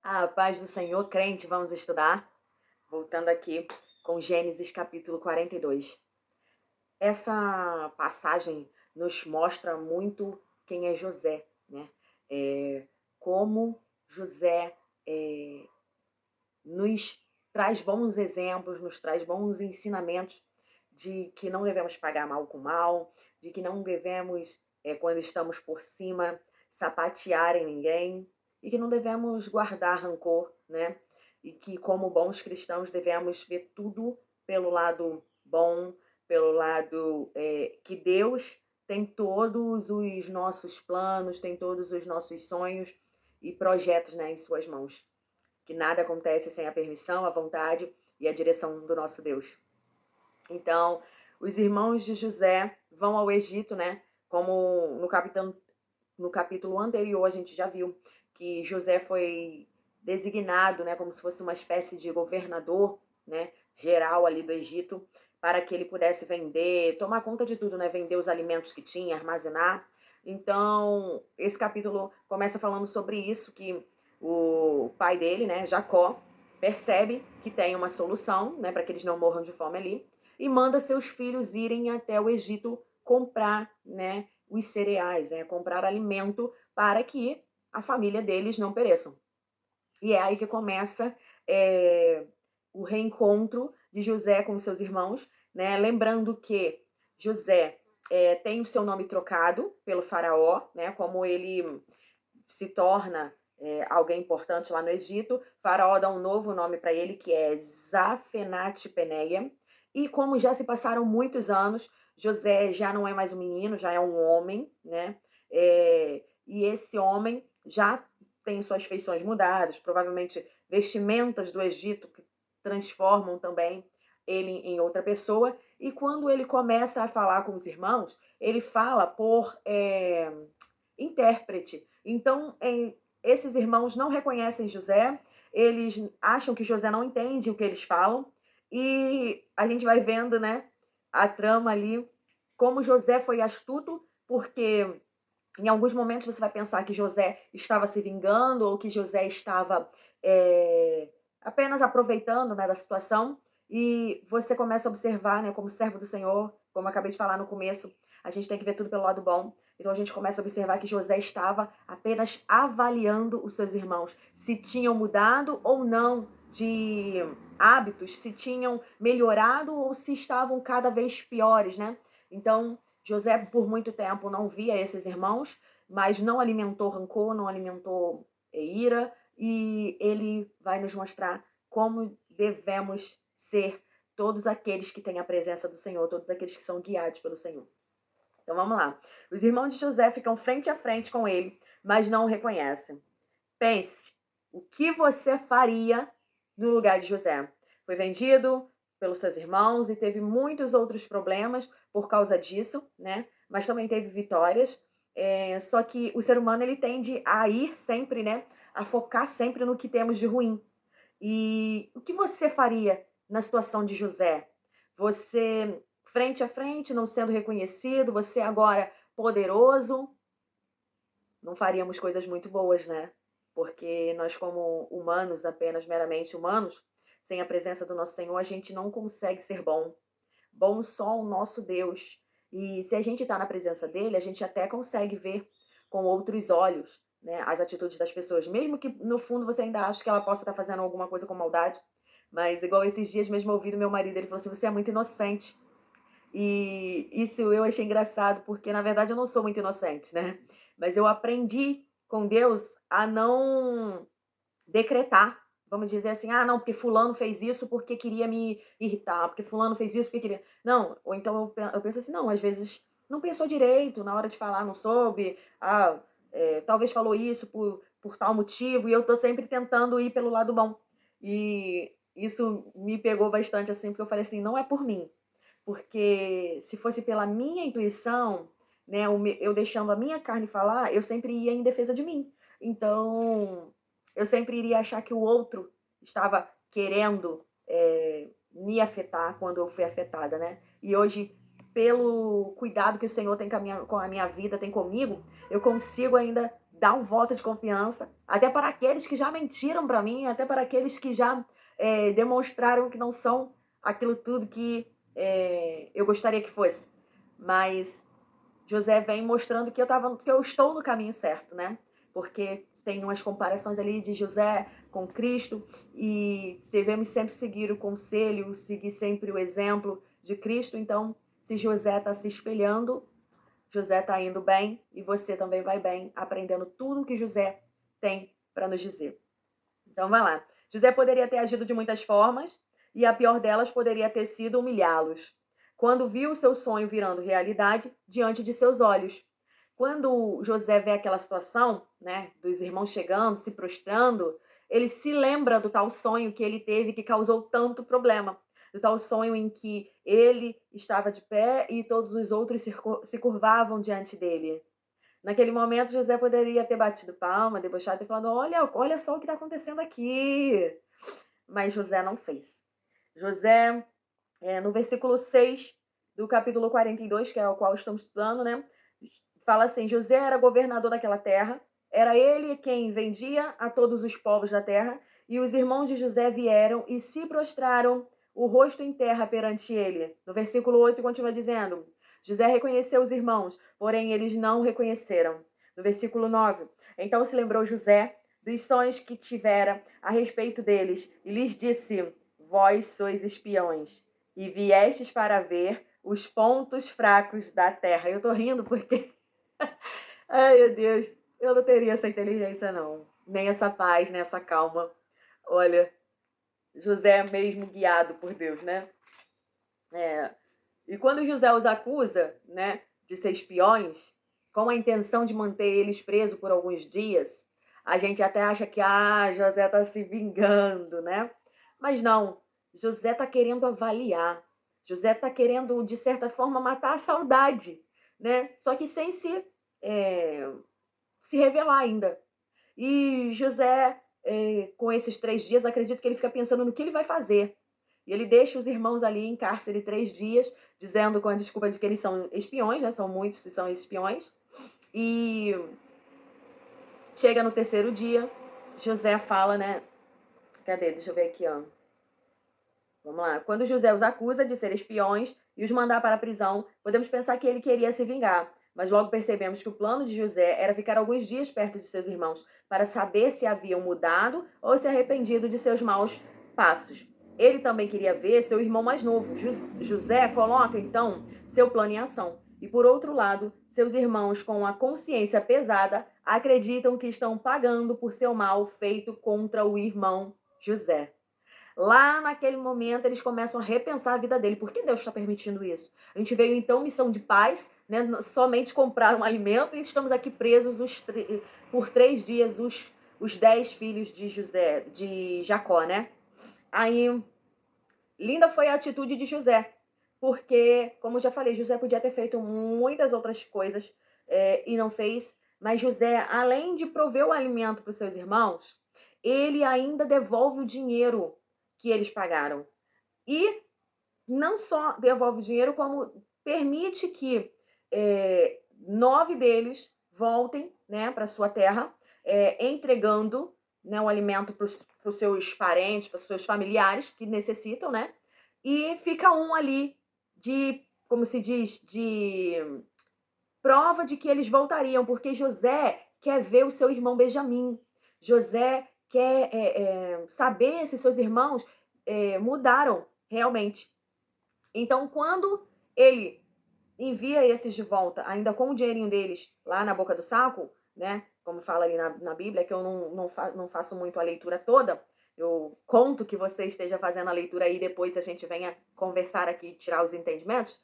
A paz do Senhor, crente, vamos estudar. Voltando aqui com Gênesis capítulo 42. Essa passagem nos mostra muito quem é José, né? É, como José nos traz bons exemplos, nos traz bons ensinamentos de que não devemos pagar mal com mal, de que não devemos, quando estamos por cima, sapatear em ninguém, e que não devemos guardar rancor, né? E que, como bons cristãos, devemos ver tudo pelo lado bom, pelo lado que Deus tem todos os nossos planos, tem todos os nossos sonhos e projetos, né, em suas mãos. Que nada acontece sem a permissão, a vontade e a direção do nosso Deus. Então, os irmãos de José vão ao Egito, né? Como no capítulo anterior a gente já viu que José foi designado, né, como se fosse uma espécie de governador, né, geral ali do Egito, para que ele pudesse vender, tomar conta de tudo, né, vender os alimentos que tinha, armazenar. Então, esse capítulo começa falando sobre isso, que o pai dele, né, Jacó, percebe que tem uma solução, né, para que eles não morram de fome ali, e manda seus filhos irem até o Egito comprar, né, os cereais, né, comprar alimento para que a família deles não pereçam. E é aí que começa o reencontro de José com seus irmãos, né? Lembrando que José tem o seu nome trocado pelo faraó, né? Como ele se torna alguém importante lá no Egito, faraó dá um novo nome para ele, que é Zafenat Peneia. E como já se passaram muitos anos, José já não é mais um menino, já é um homem, né? E esse homem já tem suas feições mudadas, provavelmente vestimentas do Egito que transformam também ele em outra pessoa. E quando ele começa a falar com os irmãos, ele fala por intérprete. Então, esses irmãos não reconhecem José, eles acham que José não entende o que eles falam, e a gente vai vendo, né, a trama ali, como José foi astuto, porque em alguns momentos você vai pensar que José estava se vingando ou que José estava apenas aproveitando, né, da situação. E você começa a observar, né, como servo do Senhor, como eu acabei de falar no começo, a gente tem que ver tudo pelo lado bom. Então a gente começa a observar que José estava apenas avaliando os seus irmãos, se tinham mudado ou não de hábitos, se tinham melhorado ou se estavam cada vez piores, né? Então José, por muito tempo, não via esses irmãos, mas não alimentou rancor, não alimentou ira, e ele vai nos mostrar como devemos ser todos aqueles que têm a presença do Senhor, todos aqueles que são guiados pelo Senhor. Então vamos lá. Os irmãos de José ficam frente a frente com ele, mas não o reconhecem. Pense, o que você faria no lugar de José? Foi vendido pelos seus irmãos e teve muitos outros problemas por causa disso, né? Mas também teve vitórias. Só que o ser humano ele tende a ir sempre, né? A focar sempre no que temos de ruim. E o que você faria na situação de José? Você frente a frente, não sendo reconhecido, você agora poderoso, não faríamos coisas muito boas, né? Porque nós, como humanos, apenas meramente humanos, sem a presença do nosso Senhor, a gente não consegue ser bom. Bom só o nosso Deus. E se a gente está na presença dele, a gente até consegue ver com outros olhos, né, as atitudes das pessoas. Mesmo que no fundo você ainda ache que ela possa estar fazendo alguma coisa com maldade. Mas igual esses dias mesmo eu ouvi do meu marido, ele falou assim, você é muito inocente. E isso eu achei engraçado, porque na verdade eu não sou muito inocente, né? Mas eu aprendi com Deus a não decretar. Vamos dizer assim, ah, não, porque fulano fez isso porque queria me irritar, porque fulano fez isso porque queria. Não, ou então eu penso assim, não, às vezes não pensou direito, na hora de falar não soube, talvez falou isso por tal motivo, e eu tô sempre tentando ir pelo lado bom. E isso me pegou bastante assim, porque eu falei assim, não é por mim, porque se fosse pela minha intuição, né, eu deixando a minha carne falar, eu sempre ia em defesa de mim. Então, eu sempre iria achar que o outro estava querendo me afetar quando eu fui afetada, né? E hoje, pelo cuidado que o Senhor tem com a minha vida, tem comigo, eu consigo ainda dar um voto de confiança, até para aqueles que já mentiram para mim, até para aqueles que já demonstraram que não são aquilo tudo que eu gostaria que fosse. Mas José vem mostrando que eu estou no caminho certo, né? Porque tem umas comparações ali de José com Cristo e devemos sempre seguir o conselho, seguir sempre o exemplo de Cristo. Então, se José está se espelhando, José está indo bem e você também vai bem, aprendendo tudo que José tem para nos dizer. Então, vai lá. José poderia ter agido de muitas formas e a pior delas poderia ter sido humilhá-los. Quando viu o seu sonho virando realidade diante de seus olhos. Quando José vê aquela situação, né, dos irmãos chegando, se prostrando, ele se lembra do tal sonho que ele teve que causou tanto problema. Do tal sonho em que ele estava de pé e todos os outros se curvavam diante dele. Naquele momento, José poderia ter batido palma, debochado e falado: olha só o que está acontecendo aqui. Mas José não fez. José, no versículo 6 do capítulo 42, que é o qual estamos estudando, né? Fala assim: José era governador daquela terra, era ele quem vendia a todos os povos da terra, e os irmãos de José vieram e se prostraram o rosto em terra perante ele. No versículo 8 continua dizendo: José reconheceu os irmãos, porém eles não reconheceram. No versículo 9, então se lembrou José dos sonhos que tivera a respeito deles, e lhes disse: Vós sois espiões, e viestes para ver os pontos fracos da terra. Eu tô rindo porque ai, meu Deus, eu não teria essa inteligência, não. Nem essa paz, nem essa calma. Olha, José é mesmo guiado por Deus, né? E quando José os acusa, né, de ser espiões, com a intenção de manter eles presos por alguns dias, a gente até acha que, José está se vingando, né? Mas não, José está querendo avaliar. José está querendo, de certa forma, matar a saudade, né? Só que sem se revelar ainda. E José, com esses 3 dias, acredito que ele fica pensando no que ele vai fazer. E ele deixa os irmãos ali em cárcere 3 dias, dizendo com a desculpa de que eles são espiões, né? São muitos que são espiões. E chega no 3º dia, José fala, né? Cadê? Deixa eu ver aqui, ó. Vamos lá. Quando José os acusa de ser espiões e os mandar para a prisão, podemos pensar que ele queria se vingar. Mas logo percebemos que o plano de José era ficar alguns dias perto de seus irmãos, para saber se haviam mudado ou se arrependido de seus maus passos. Ele também queria ver seu irmão mais novo. José coloca, então, seu plano em ação. E, por outro lado, seus irmãos, com a consciência pesada, acreditam que estão pagando por seu mal feito contra o irmão José. Lá naquele momento, eles começam a repensar a vida dele. Por que Deus está permitindo isso? A gente veio, então, missão de paz, né? Somente comprar um alimento e estamos aqui presos por 3 dias, os 10 filhos de Jacó, né? Aí, linda foi a atitude de José, porque, como eu já falei, José podia ter feito muitas outras coisas e não fez, mas José, além de prover o alimento para os seus irmãos, ele ainda devolve o dinheiro que eles pagaram. E não só devolve o dinheiro, como permite que 9 deles voltem, né, para sua terra, entregando, né, o alimento para os seus parentes, para os seus familiares que necessitam, né? E fica um ali de, como se diz, de prova de que eles voltariam, porque José quer ver o seu irmão Benjamim. José quer saber se seus irmãos mudaram realmente. Então, quando ele envia esses de volta, ainda com o dinheirinho deles lá na boca do saco, né? Como fala ali na Bíblia, que eu não faço muito a leitura toda, eu conto que você esteja fazendo a leitura aí, depois a gente venha conversar aqui, tirar os entendimentos.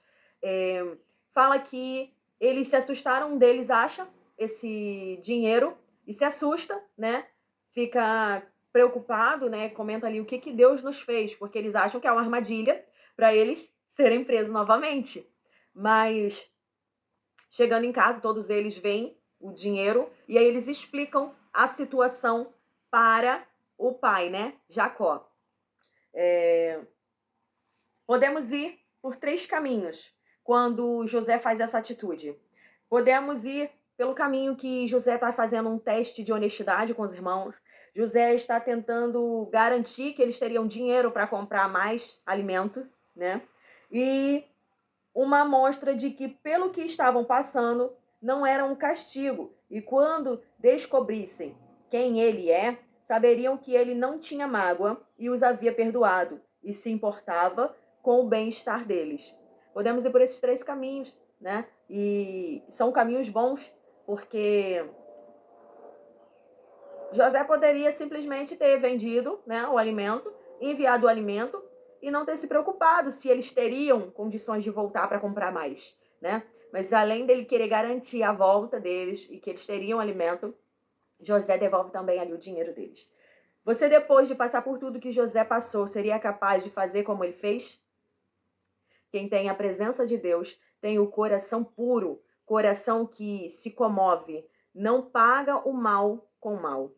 Fala que eles se assustaram, um deles acha esse dinheiro e se assusta, né? Fica preocupado, né? Comenta ali o que Deus nos fez, porque eles acham que é uma armadilha para eles serem presos novamente. Mas chegando em casa, todos eles veem o dinheiro e aí eles explicam a situação para o pai, né? Jacó. Podemos ir por 3 caminhos quando José faz essa atitude. Podemos ir pelo caminho que José está fazendo um teste de honestidade com os irmãos. José está tentando garantir que eles teriam dinheiro para comprar mais alimento, né? E uma amostra de que, pelo que estavam passando, não era um castigo. E quando descobrissem quem ele é, saberiam que ele não tinha mágoa e os havia perdoado, e se importava com o bem-estar deles. Podemos ir por esses 3 caminhos, né? E são caminhos bons, porque José poderia simplesmente ter vendido, né, o alimento, enviado o alimento e não ter se preocupado se eles teriam condições de voltar para comprar mais, né? Mas além dele querer garantir a volta deles e que eles teriam alimento, José devolve também ali o dinheiro deles. Você, depois de passar por tudo que José passou, seria capaz de fazer como ele fez? Quem tem a presença de Deus tem o coração puro, coração que se comove, não paga o mal com o mal.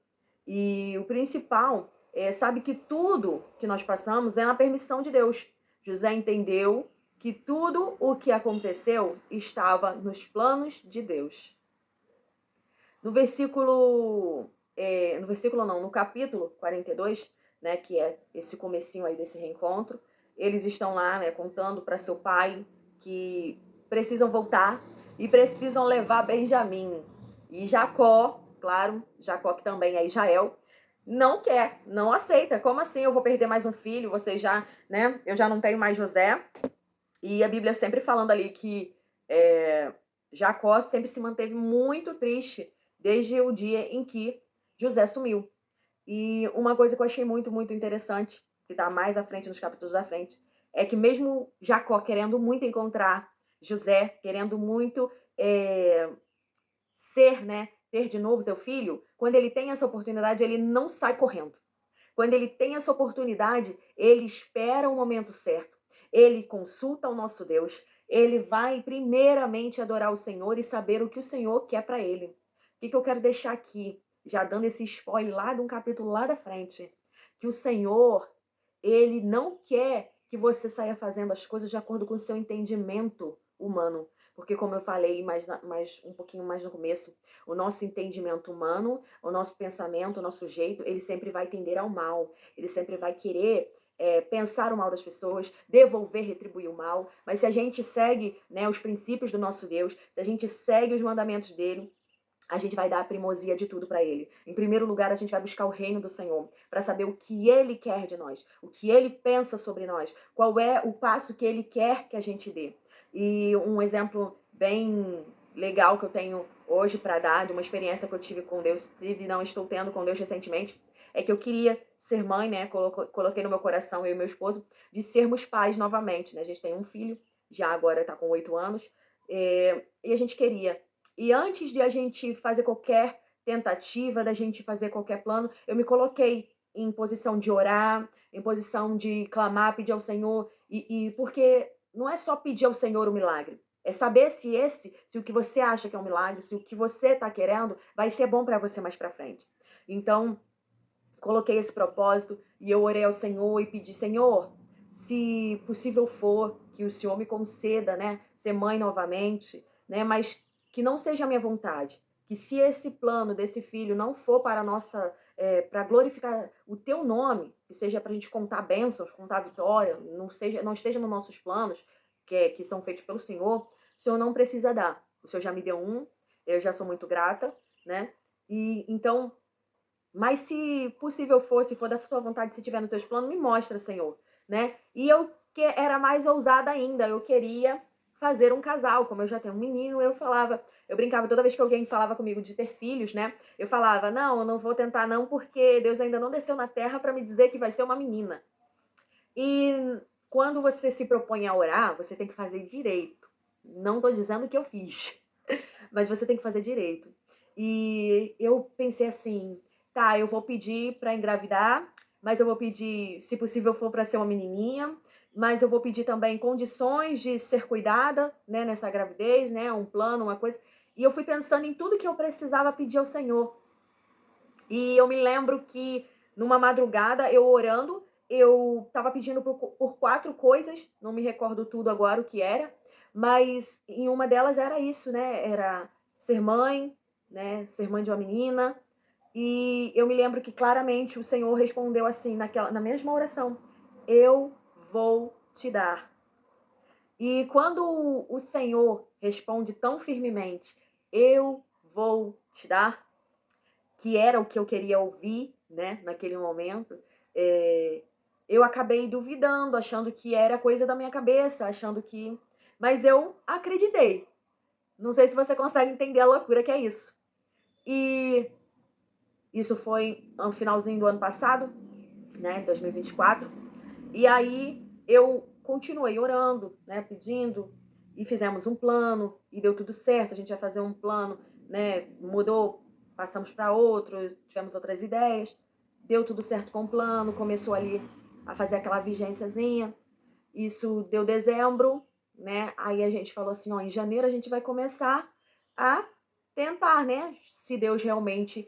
E o principal sabe que tudo que nós passamos é na permissão de Deus. José entendeu que tudo o que aconteceu estava nos planos de Deus. No no capítulo 42, né, que é esse comecinho aí desse reencontro, eles estão lá, né, contando para seu pai que precisam voltar e precisam levar Benjamim. E Jacó, claro, Jacó que também é Israel, não quer, não aceita. Como assim eu vou perder mais um filho? Você já, né, eu já não tenho mais José. E a Bíblia sempre falando ali que Jacó sempre se manteve muito triste desde o dia em que José sumiu. E uma coisa que eu achei muito, muito interessante, que está mais à frente, nos capítulos da frente, é que mesmo Jacó querendo muito encontrar José, querendo muito ter de novo teu filho, quando ele tem essa oportunidade, ele não sai correndo. Quando ele tem essa oportunidade, ele espera o momento certo. Ele consulta o nosso Deus. Ele vai primeiramente adorar o Senhor e saber o que o Senhor quer para ele. O que eu quero deixar aqui, já dando esse spoiler lá de um capítulo lá da frente, que o Senhor, ele não quer que você saia fazendo as coisas de acordo com o seu entendimento humano. Porque, como eu falei um pouquinho mais no começo, o nosso entendimento humano, o nosso pensamento, o nosso jeito, ele sempre vai tender ao mal. Ele sempre vai querer pensar o mal das pessoas, devolver, retribuir o mal. Mas se a gente segue, né, os princípios do nosso Deus, se a gente segue os mandamentos dele, a gente vai dar a primazia de tudo para ele. Em primeiro lugar, a gente vai buscar o reino do Senhor, para saber o que ele quer de nós, o que ele pensa sobre nós, qual é o passo que ele quer que a gente dê. E um exemplo bem legal que eu tenho hoje para dar, de uma experiência que eu tive com Deus, estou tendo com Deus recentemente, é que eu queria ser mãe, né? Coloquei no meu coração, eu e meu esposo, de sermos pais novamente, né? A gente tem um filho, já agora está com 8 anos, e a gente queria. E antes de a gente fazer qualquer tentativa, da gente fazer qualquer plano, eu me coloquei em posição de orar, em posição de clamar, pedir ao Senhor, e porque não é só pedir ao Senhor o milagre, é saber se o que você acha que é um milagre, se o que você está querendo vai ser bom para você mais para frente. Então, coloquei esse propósito e eu orei ao Senhor e pedi: Senhor, se possível for, que o Senhor me conceda, né, ser mãe novamente, né, mas que não seja a minha vontade, que se esse plano desse filho não for para para glorificar o teu nome, que seja para a gente contar bênçãos, contar vitória, não esteja nos nossos planos, que são feitos pelo Senhor, o Senhor não precisa dar. O Senhor já me deu um, eu já sou muito grata, né? E então, mas se possível for, se for da tua vontade, se tiver nos teus planos, me mostra, Senhor, né? E eu que era mais ousada ainda, eu queria fazer um casal, como eu já tenho um menino, eu brincava toda vez que alguém falava comigo de ter filhos, né? Eu falava: não, eu não vou tentar não, porque Deus ainda não desceu na terra para me dizer que vai ser uma menina. E quando você se propõe a orar, você tem que fazer direito. Não tô dizendo que eu fiz, mas você tem que fazer direito. E eu pensei assim: tá, eu vou pedir para engravidar, mas eu vou pedir, se possível for para ser uma menininha, mas eu vou pedir também condições de ser cuidada, né, nessa gravidez, né, um plano, uma coisa. E eu fui pensando em tudo que eu precisava pedir ao Senhor. E eu me lembro que numa madrugada, eu orando, eu estava pedindo por 4 coisas, não me recordo tudo agora o que era, mas em uma delas era isso, né? Era ser mãe, né? Ser mãe de uma menina. E eu me lembro que claramente o Senhor respondeu assim, na mesma oração: eu vou te dar. E quando o Senhor responde tão firmemente, eu vou te dar, que era o que eu queria ouvir, né, naquele momento, eu acabei duvidando, achando que era coisa da minha cabeça, achando que... Mas eu acreditei. Não sei se você consegue entender a loucura que é isso. E isso foi no finalzinho do ano passado, né, 2024. E aí eu continuei orando, né, pedindo, e fizemos um plano, e deu tudo certo. A gente ia fazer um plano, né, mudou, passamos para outro, tivemos outras ideias, deu tudo certo com o plano, começou ali a fazer aquela vigênciazinha. Isso deu dezembro, né, aí a gente falou assim, ó, em janeiro a gente vai começar a tentar, né, se Deus realmente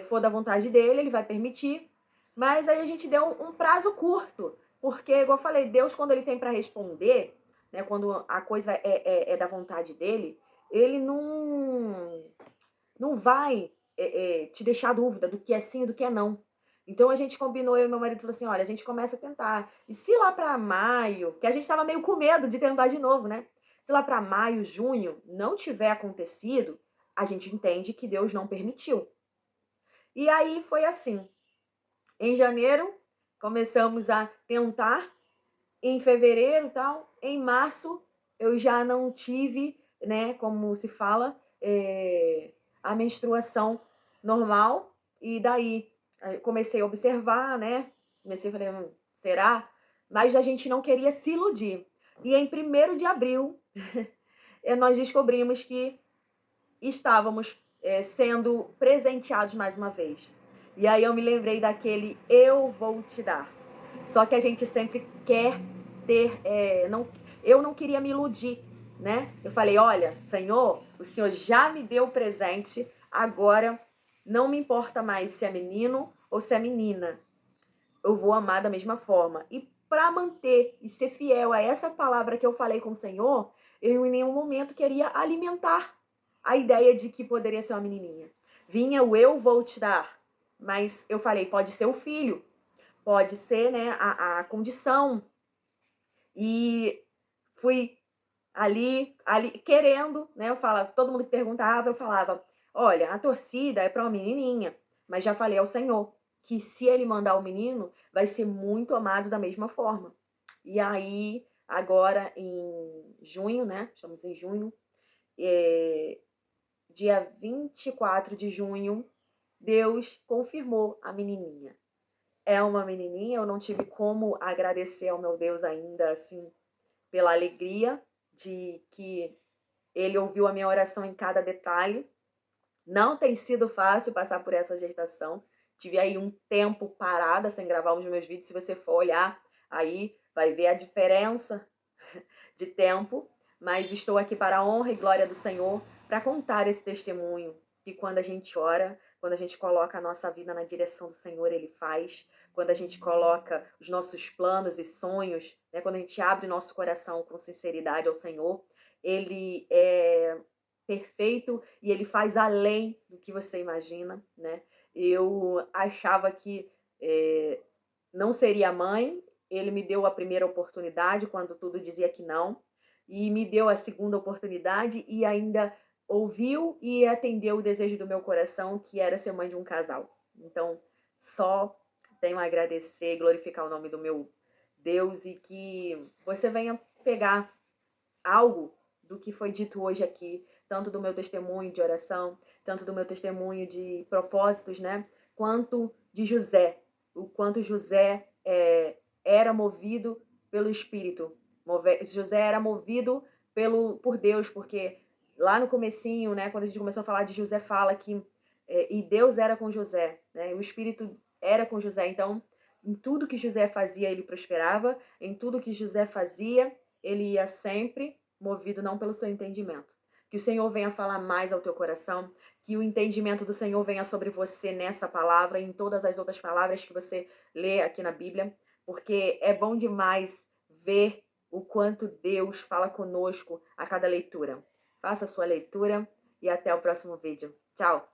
for da vontade dele, ele vai permitir. Mas aí a gente deu um prazo curto, porque, igual eu falei, Deus, quando ele tem para responder, né, quando a coisa é da vontade dele, ele não vai te deixar dúvida do que é sim e do que é não. Então a gente combinou, eu e meu marido falou assim, olha, a gente começa a tentar. E se lá para maio, que a gente estava meio com medo de tentar de novo, né? Se lá para maio, junho não tiver acontecido, a gente entende que Deus não permitiu. E aí foi assim. Em janeiro, começamos a tentar. Em fevereiro e tal. Em março, eu já não tive, né, como se fala, a menstruação normal. E daí, comecei a observar, né? Comecei a falar, será? Mas a gente não queria se iludir. E em 1º de abril, nós descobrimos que estávamos sendo presenteados mais uma vez. E aí eu me lembrei daquele eu vou te dar. Só que a gente sempre quer ter... eu não queria me iludir, né? Eu falei, olha, Senhor, o Senhor já me deu o presente, agora não me importa mais se é menino ou se é menina. Eu vou amar da mesma forma. E para manter e ser fiel a essa palavra que eu falei com o Senhor, eu em nenhum momento queria alimentar a ideia de que poderia ser uma menininha. Vinha o eu vou te dar, mas eu falei, pode ser o filho, pode ser, né, a condição. E fui ali querendo, né, eu falava, todo mundo que perguntava, eu falava, olha, a torcida é para uma menininha, mas já falei ao Senhor que se ele mandar o menino, vai ser muito amado da mesma forma. E aí, agora em junho, né, estamos em junho, dia 24 de junho, Deus confirmou a menininha. É uma menininha, eu não tive como agradecer ao meu Deus ainda, assim, pela alegria de que ele ouviu a minha oração em cada detalhe. Não tem sido fácil passar por essa gestação. Tive aí um tempo parada sem gravar os meus vídeos. Se você for olhar aí, vai ver a diferença de tempo. Mas estou aqui para a honra e glória do Senhor, para contar esse testemunho. Que quando a gente ora, quando a gente coloca a nossa vida na direção do Senhor, Ele faz. Quando a gente coloca os nossos planos e sonhos, né, quando a gente abre nosso coração com sinceridade ao Senhor, Ele é perfeito e Ele faz além do que você imagina, né? Eu achava que não seria mãe, Ele me deu a primeira oportunidade quando tudo dizia que não, e me deu a segunda oportunidade e ainda ouviu e atendeu o desejo do meu coração, que era ser mãe de um casal. Então, só tenho a agradecer, glorificar o nome do meu Deus e que você venha pegar algo do que foi dito hoje aqui, tanto do meu testemunho de oração, tanto do meu testemunho de propósitos, né? Quanto de José, o quanto José era movido pelo Espírito. José era movido por Deus, porque lá no comecinho, né, quando a gente começou a falar de José, fala que e Deus era com José, né? O Espírito era com José. Então, em tudo que José fazia, ele prosperava. Em tudo que José fazia, ele ia sempre movido não pelo seu entendimento. Que o Senhor venha falar mais ao teu coração, que o entendimento do Senhor venha sobre você nessa palavra e em todas as outras palavras que você lê aqui na Bíblia, porque é bom demais ver o quanto Deus fala conosco a cada leitura. Faça a sua leitura e até o próximo vídeo. Tchau!